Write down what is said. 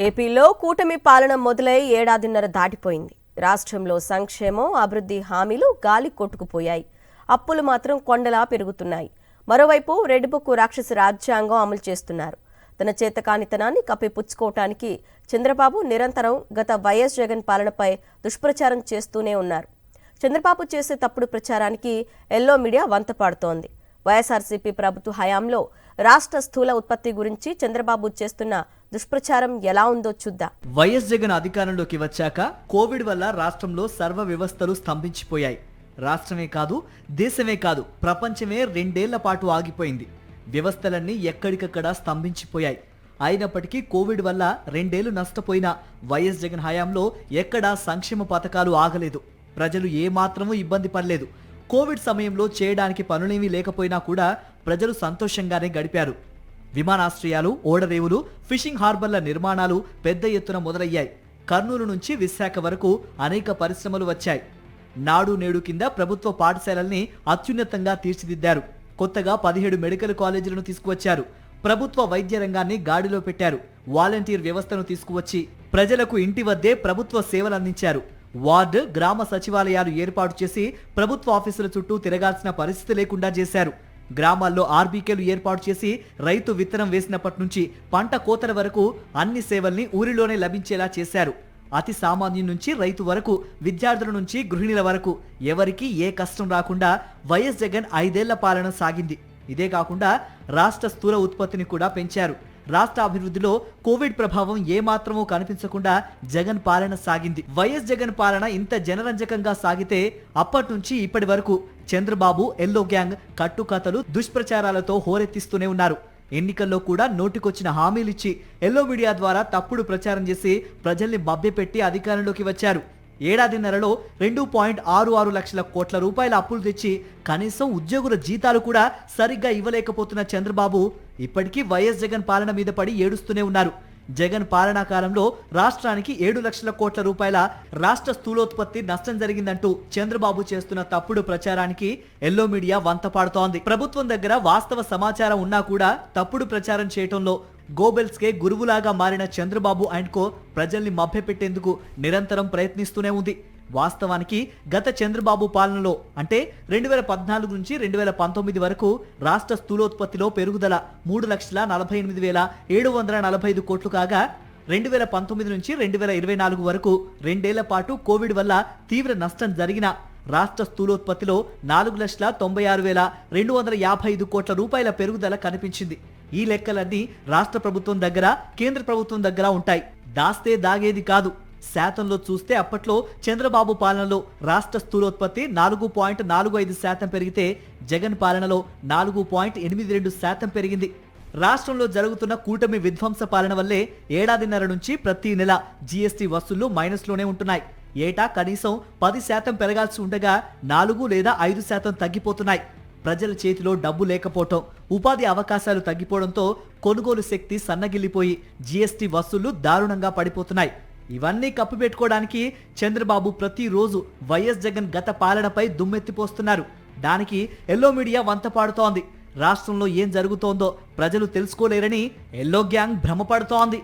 ఏపీలో కూటమి పాలన మొదలై ఏడాదిన్నర దాటిపోయింది. రాష్ట్రంలో సంక్షేమం, అభివృద్ధి హామీలు గాలి కొట్టుకుపోయాయి. అప్పులు మాత్రం కొండలా పెరుగుతున్నాయి. మరోవైపు రెడ్ బుక్ రాక్షస రాజ్యాంగం అమలు చేస్తున్నారు. తన చేతకానితనాన్ని కప్పిపుచ్చుకోవటానికి చంద్రబాబు నిరంతరం గత వైఎస్ జగన్ పాలనపై దుష్ప్రచారం చేస్తూనే ఉన్నారు. చంద్రబాబు చేసే తప్పుడు ప్రచారానికి ఎల్లో మీడియా వంతపాడుతోంది. వైఎస్ఆర్సీపీ ప్రభుత్వ హయాంలో రాష్ట్ర స్థూల ఉత్పత్తి గురించి చంద్రబాబు చేస్తున్న దుష్ప్రచారం ఎలా ఉందో చూద్దాం. వైఎస్ జగన్ అధికారంలోకి వచ్చాక కోవిడ్ వల్ల రాష్ట్రంలో సర్వ వ్యవస్థలు స్తంభించిపోయాయి. రాష్ట్రమే కాదు, దేశమే కాదు, ప్రపంచమే 2 ఏళ్ల పాటు ఆగిపోయింది. వ్యవస్థలన్నీ ఎక్కడికక్కడ స్తంభించిపోయాయి. అయినప్పటికీ కోవిడ్ వల్ల 2 ఏళ్లు నష్టపోయిన వైఎస్ జగన్ హయాంలో ఎక్కడా సంక్షేమ పథకాలు ఆగలేదు. ప్రజలు ఏమాత్రమూ ఇబ్బంది పడలేదు. కోవిడ్ సమయంలో చేయడానికి పనులేమీ లేకపోయినా కూడా ప్రజలు సంతోషంగానే గడిపారు. విమానాశ్రయాలు, ఓడరేవులు, ఫిషింగ్ హార్బర్ల నిర్మాణాలు పెద్ద ఎత్తున మొదలయ్యాయి. కర్నూలు నుంచి విశాఖ వరకు అనేక పరిశ్రమలు వచ్చాయి. నాడు నేడు కింద ప్రభుత్వ పాఠశాలల్ని అత్యున్నతంగా తీర్చిదిద్దారు. కొత్తగా 17 మెడికల్ కాలేజీలను తీసుకువచ్చారు. ప్రభుత్వ వైద్య రంగాన్ని గాడిలో పెట్టారు. వాలంటీర్ వ్యవస్థను తీసుకువచ్చి ప్రజలకు ఇంటి వద్దే ప్రభుత్వ సేవలు అందించారు. వార్డు, గ్రామ సచివాలయాలు ఏర్పాటు చేసి ప్రభుత్వ ఆఫీసుల చుట్టూ తిరగాల్సిన పరిస్థితి లేకుండా చేశారు. గ్రామాల్లో ఆర్బీకేలు ఏర్పాటు చేసి రైతు విత్తనం వేసినప్పటి నుంచి పంట కోతల వరకు అన్ని సేవల్ని ఊరిలోనే లభించేలా చేశారు. అతి సామాన్యం నుంచి రైతు వరకు, విద్యార్థుల నుంచి గృహిణుల వరకు ఎవరికీ ఏ కష్టం రాకుండా వైఎస్ జగన్ 5 ఏళ్ల పాలన సాగింది. ఇదే కాకుండా రాష్ట్ర స్థూల ఉత్పత్తిని కూడా పెంచారు. రాష్ట్ర అభివృద్ధిలో కోవిడ్ ప్రభావం ఏమాత్రమూ కనిపించకుండా జగన్ పాలన సాగింది. వైఎస్ జగన్ పాలన ఇంత జనరంజకంగా సాగితే అప్పటి నుంచి ఇప్పటి వరకు చంద్రబాబు, ఎల్లో గ్యాంగ్ కట్టుకథలు, దుష్ప్రచారాలతో హోరెత్తిస్తూనే ఉన్నారు. ఎన్నికల్లో కూడా నోటికొచ్చిన హామీలిచ్చి ఎల్లో మీడియా ద్వారా తప్పుడు ప్రచారం చేసి ప్రజల్ని మభ్యపెట్టి అధికారంలోకి వచ్చారు. ఏడాదిన్నరలో 2.66 లక్షల కోట్ల రూపాయల అప్పులు తెచ్చి కనీసం ఉద్యోగుల జీతాలు కూడా సరిగ్గా ఇవ్వలేకపోతున్న చంద్రబాబు ఇప్పటికీ వైఎస్ జగన్ పాలన మీద పడి ఏడుస్తూనే ఉన్నారు. జగన్ పాలనా కాలంలో రాష్ట్రానికి 7 లక్షల కోట్ల రూపాయల రాష్ట్ర స్థూలోత్పత్తి నష్టం జరిగిందంటూ చంద్రబాబు చేస్తున్న తప్పుడు ప్రచారానికి ఎల్లో మీడియా వంతపాడుతోంది. ప్రభుత్వం దగ్గర వాస్తవ సమాచారం ఉన్నా కూడా తప్పుడు ప్రచారం చేయటంలో గోబెల్స్కే గురువులాగా మారిన చంద్రబాబు అండ్ కో ప్రజల్ని మభ్యపెట్టేందుకు నిరంతరం ప్రయత్నిస్తూనే ఉంది. వాస్తవానికి గత చంద్రబాబు పాలనలో అంటే 2014 నుంచి 2019 వరకు రాష్ట్ర స్థూలోత్పత్తిలో పెరుగుదల 3,48,745 కోట్లు కాగా 2019 నుంచి 2024 వరకు 2 ఏళ్ల పాటు కోవిడ్ వల్ల తీవ్ర నష్టం జరిగిన రాష్ట్ర స్థూలోత్పత్తిలో 4,96,255 కోట్ల రూపాయల పెరుగుదల కనిపించింది. ఈ లెక్కలన్నీ రాష్ట్ర ప్రభుత్వం దగ్గర, కేంద్ర ప్రభుత్వం దగ్గర ఉంటాయి. దాస్తే దాగేది కాదు. శాతంలో చూస్తే అప్పట్లో చంద్రబాబు పాలనలో రాష్ట్ర స్థూలోత్పత్తి 4.45% పెరిగితే జగన్ పాలనలో 4.82% పెరిగింది. రాష్ట్రంలో జరుగుతున్న కూటమి విధ్వంస పాలన వల్లే ఏడాదిన్నర నుంచి ప్రతి నెల జీఎస్టీ వసూళ్లు మైనస్లోనే ఉంటున్నాయి. ఏటా కనీసం 10% పెరగాల్సి ఉండగా 4 లేదా 5% తగ్గిపోతున్నాయి. ప్రజల చేతిలో డబ్బు లేకపోవటం, ఉపాధి అవకాశాలు తగ్గిపోవడంతో కొనుగోలు శక్తి సన్నగిల్లిపోయి జీఎస్టీ వసూళ్లు దారుణంగా పడిపోతున్నాయి. ఇవన్నీ కప్పిపెట్టుకోవడానికి చంద్రబాబు ప్రతిరోజు వైఎస్ జగన్ గత పాలనపై దుమ్మెత్తిపోస్తున్నారు. దానికి ఎల్లో మీడియా వంతపాడుతోంది. రాష్ట్రంలో ఏం జరుగుతోందో ప్రజలు తెలుసుకోలేరని ఎల్లో గ్యాంగ్ భ్రమపడుతోంది.